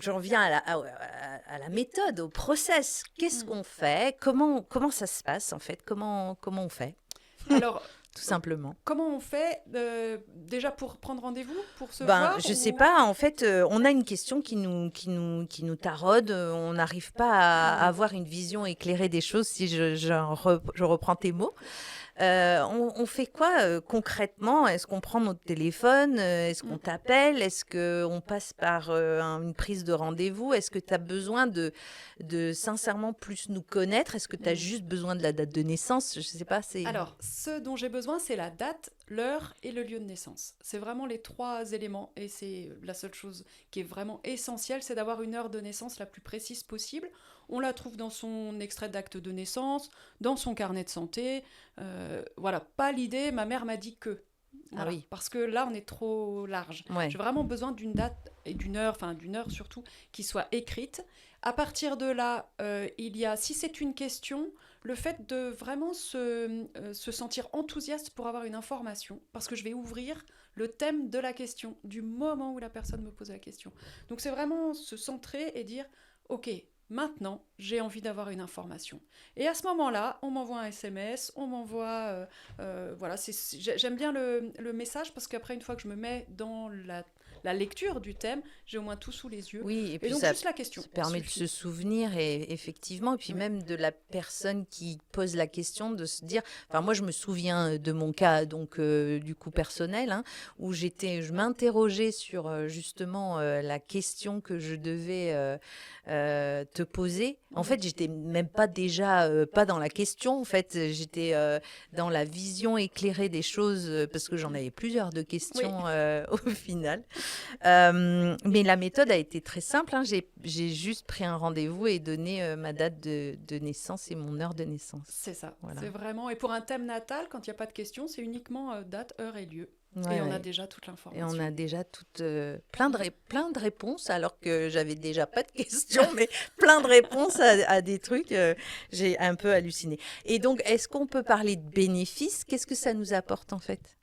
j'en viens à la méthode, au process. Qu'est-ce qu'on fait? Comment ça se passe en fait? Comment on fait? Alors, Tout simplement. comment on fait déjà pour prendre rendez-vous, pour se Ben, voir je sais ou... pas. En fait, on a une question qui nous taraude. On n'arrive pas à avoir une vision éclairée des choses, si je reprends tes mots. On fait quoi concrètement? Est-ce qu'on prend notre téléphone? Est-ce qu'on Mm. t'appelle? Est-ce qu'on passe par une prise de rendez-vous? Est-ce que tu as besoin de sincèrement plus nous connaître? Est-ce que tu as Mm. juste besoin de la date de naissance? Je sais pas, c'est... Alors, ce dont j'ai besoin, c'est la date, l'heure et le lieu de naissance. C'est vraiment les trois éléments et c'est la seule chose qui est vraiment essentielle, c'est d'avoir une heure de naissance la plus précise possible. On la trouve dans son extrait d'acte de naissance, dans son carnet de santé. Voilà, pas l'idée, ma mère m'a dit que. Ah Voilà, oui, parce que là, on est trop large. ouais. J'ai vraiment besoin d'une date et d'une heure surtout, qui soit écrite. À partir de là, si c'est une question, le fait de vraiment se sentir enthousiaste pour avoir une information, parce que je vais ouvrir le thème de la question, du moment où la personne me pose la question. Donc c'est vraiment se centrer et dire, ok, maintenant, j'ai envie d'avoir une information. Et à ce moment-là, on m'envoie un SMS, on m'envoie... voilà, j'aime bien le message, parce qu'après, une fois que je me mets dans la lecture du thème, j'ai au moins tout sous les yeux. Oui, et Et puis donc ça, juste la question ça permet de se suffit. souvenir, et effectivement, et puis Oui. même de la personne qui pose la question, de se dire, enfin moi je me souviens de mon cas, donc du coup personnel, hein, où je m'interrogeais sur justement la question que je devais te poser. En fait, j'étais même pas déjà pas dans la question, en fait, j'étais dans la vision éclairée des choses, parce que j'en avais plusieurs de Oui. questions au final. Mais la méthode a été très simple, hein. J'ai juste pris un rendez-vous et donné ma date de naissance et mon heure de naissance. C'est ça, Voilà. c'est vraiment... Et pour un thème natal, quand il n'y a pas de question, c'est uniquement date, heure et lieu. Ouais, Et on a ouais. déjà toute Et on a l'information. déjà plein de réponses, alors que j'avais déjà pas de questions, mais plein de réponses à des trucs. J'ai un peu halluciné. Et donc, est-ce qu'on peut parler de bénéfices? Qu'est-ce que ça nous apporte en fait?